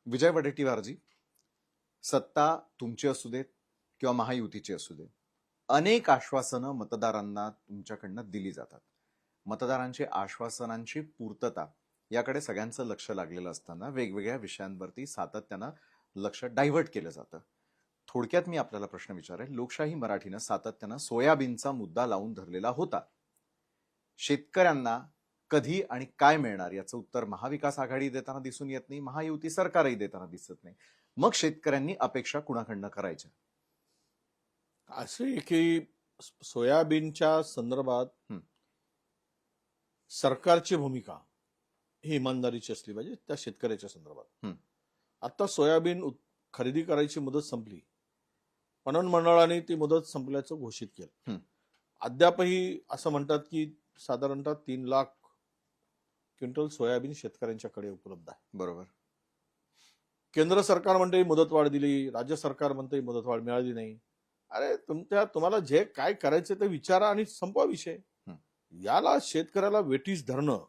विजय वडेट्टीवारजी, सत्ता तुमची असू देत किंवा महायुतीची असू दे, अनेक आश्वासनं मतदारांना तुमच्याकडनं दिली जातात. मतदारांची आश्वासनांची पूर्तता याकडे सगळ्यांचं लक्ष लागलेलं असताना वेगवेगळ्या विषयांवरती सातत्यानं लक्ष डायव्हर्ट केलं जातं. थोडक्यात मी आपल्याला प्रश्न विचारेल. लोकशाही मराठीनं सातत्यानं सोयाबीनचा मुद्दा लावून धरलेला होता. शेतकऱ्यांना कधी आणि काय मिळणार याचं उत्तर महाविकास आघाडी देताना दिसून येत नाही, महायुती सरकारही देताना दिसत नाही. मग शेतकऱ्यांनी अपेक्षा कुणाकडनं करायच्या? असे की सोयाबीनच्या संदर्भात सरकारची भूमिका ही इमानदारीची असली पाहिजे त्या शेतकऱ्याच्या संदर्भात. आता सोयाबीन खरेदी करायची मुदत संपली, पणन मंडळाने ती मुदत संपल्याचं घोषित केलं. अद्यापही असं म्हणतात की साधारणतः 3 लाख क्विंटल सोयाबीन शेतकऱ्यांच्याकडे उपलब्ध आहे. बरोबर. केंद्र सरकार म्हणते मुदतवाढ दिली, राज्य सरकार म्हणते मुदतवाढ मिळाली नाही. अरे तुम्हाला जे काय करायचं ते विचारा आणि संपवा विषय. याला शेतकऱ्याला वेटीस धरणं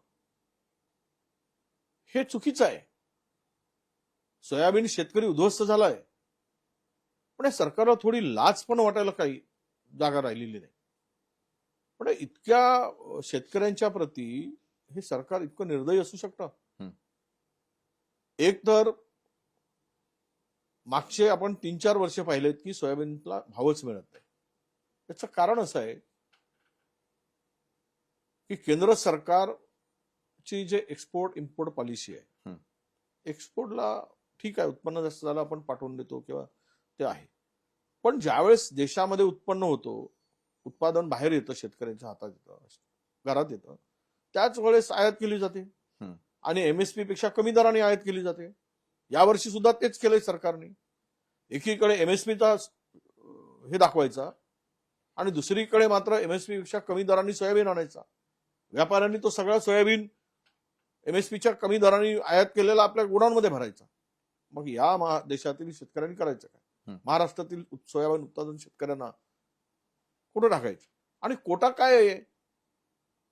हे चुकीचं आहे. सोयाबीन शेतकरी उद्ध्वस्त झालाय, पण या सरकारला थोडी लाज पण वाटायला काही जागा राहिलेली नाही. पण इतक्या शेतकऱ्यांच्या प्रती हे सरकार इतकं निर्दयी असू शकतं? एक तर मागचे आपण 3-4 वर्ष पाहिलेत की सोयाबीनला भावच मिळत नाही. त्याचं कारण असं आहे की केंद्र सरकारची जे एक्सपोर्ट इम्पोर्ट पॉलिसी आहे, एक्सपोर्टला ठीक आहे, उत्पन्न जास्त झालं आपण पाठवून देतो किंवा ते आहे, पण ज्यावेळेस देशामध्ये उत्पन्न होतो, उत्पादन बाहेर येतं, शेतकऱ्यांच्या हातात येतं, घरात येतं, त्याच वेळेस आयात केली जाते आणि एमएसपी पेक्षा कमी दराने आयात केली जाते. यावर्षी सुद्धा तेच केलंय सरकारने. एकीकडे एमएसपीचा हे दाखवायचा आणि दुसरीकडे मात्र एमएसपी पेक्षा कमी दराने सोयाबीन आणायचा. व्यापाऱ्यांनी तो सगळा सोयाबीन एमएसपीच्या कमी दराने आयात केलेला आपल्या गोडाऊनमध्ये भरायचा. मग या देशातील शेतकऱ्यांनी करायचं काय? महाराष्ट्रातील सोयाबीन उत्पादन शेतकऱ्यांना कुठं टाकायचं? आणि कोटा काय आहे?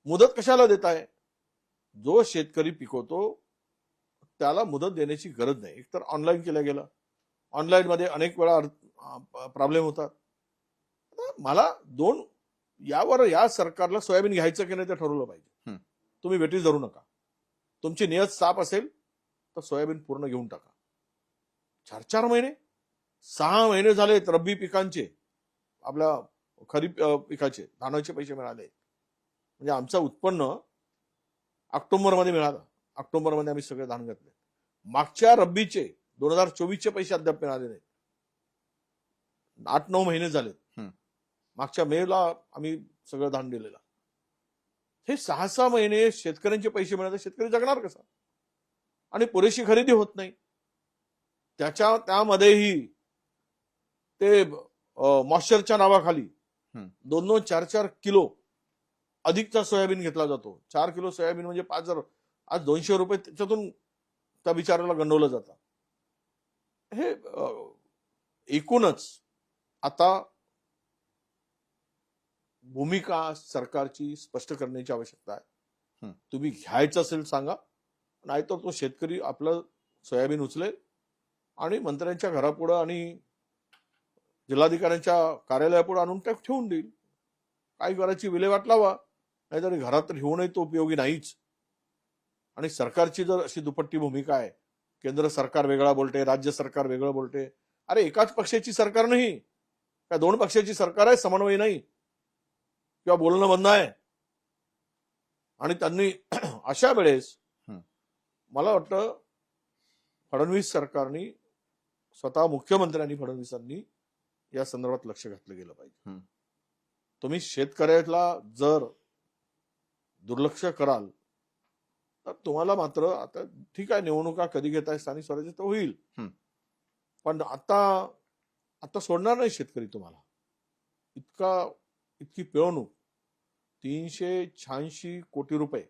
मुदत कशाला देताय? जो शेतकरी पिकवतो त्याला मुदत देण्याची गरज नाही. एकतर ऑनलाईन केलं गेलं, ऑनलाईन मध्ये अनेक वेळा प्रॉब्लेम होतात. मला या सरकारला सोयाबीन घ्यायचं की नाही ते ठरवलं पाहिजे. तुम्ही वेटीस धरू नका. तुमची नियत साफ असेल तर सोयाबीन पूर्ण घेऊन टाका. 4-4 महिने 6 महिने झाले रब्बी पिकांचे, आपल्या खरीप पिकाचे धानाचे पैसे मिळाले. म्हणजे आमचं उत्पन्न ऑक्टोबरमध्ये मिळालं. ऑक्टोबरमध्ये आम्ही सगळे धान घातले. मागच्या रब्बीचे 2024चे पैसे अद्याप मिळाले नाहीत. 8-9 महिने झालेत. मागच्या मेला आम्ही सगळं धान दिलेलं. हे 6-6 महिने शेतकऱ्यांचे पैसे मिळाले, शेतकरी जगणार कसा? आणि पुरेशी खरेदी होत नाही. त्यामध्येही ते मॉइश्चरच्या नावाखाली 2-2, 4-4 किलो अधिकचा सोयाबीन घेतला जातो. 4 किलो सोयाबीन म्हणजे 5,000. आज 200 रुपये त्याच्यातून त्या बिचाराला गंडवलं जातं. हे एकूणच आता भूमिका सरकारची स्पष्ट करण्याची आवश्यकता आहे. तुम्ही घ्यायचं असेल सांगा, नाहीतर तो शेतकरी आपलं सोयाबीन उचलेल आणि मंत्र्यांच्या घरापुढं आणि जिल्हाधिकाऱ्यांच्या कार्यालयापुढे आणून ठेवून देईल. काही करायची विल्हेवाट लावा, नाहीतर घरात ठेवूनही तो उपयोगी नाहीच. आणि सरकारची जर अशी दुपट्टी भूमिका आहे, केंद्र सरकार वेगळा बोलते, राज्य सरकार वेगळं बोलते. अरे एकाच पक्षाची सरकार नाही, त्या 2 पक्षाची सरकार आहे, समन्वय नाही किंवा बोलणं बंद आहे. आणि त्यांनी अशा वेळेस मला वाटतं फडणवीस सरकारने, स्वतः मुख्यमंत्र्यांनी फडणवीसांनी या संदर्भात लक्ष घातलं गेलं पाहिजे. तुम्ही शेतकऱ्याला जर दुर्लक्ष कराल तर तुम्हाला मात्र, आता ठीक आहे निवडणुका कधी घेताय स्थानिक स्वराज्य तर होईल, पण आता सोडणार नाही शेतकरी तुम्हाला. इतकी पिळवणूक, 386 कोटी रुपये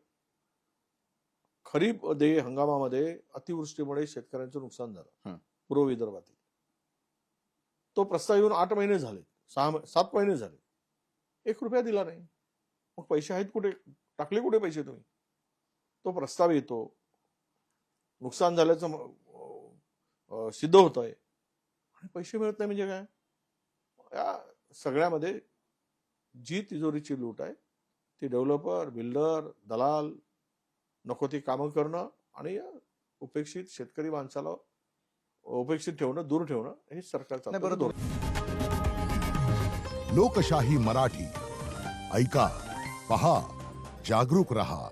खरीप हंगामामध्ये अतिवृष्टीमुळे शेतकऱ्यांचं नुकसान झालं पूर्व विदर्भातील. तो प्रस्ताव येऊन 8 महिने झाले, 7 महिने झाले, 1 रुपया दिला नाही. मग पैसे आहेत कुठे? टाकले कुठे पैसे तुम्ही? तो प्रस्ताव येतो, नुकसान झाल्याचं सिद्ध होत आहे आणि पैसे मिळत नाही म्हणजे काय? या सगळ्यामध्ये जी तिजोरीची लूट आहे ती डेव्हलपर, बिल्डर, दलाल नको ती कामं करणं आणि या उपेक्षित शेतकरी माणसाला उपेक्षित ठेवणं, दूर ठेवणं हे सरकारचं नाही, बरं, धोरण. लोकशाही मराठी ऐका, पहा, जागरूक रहा.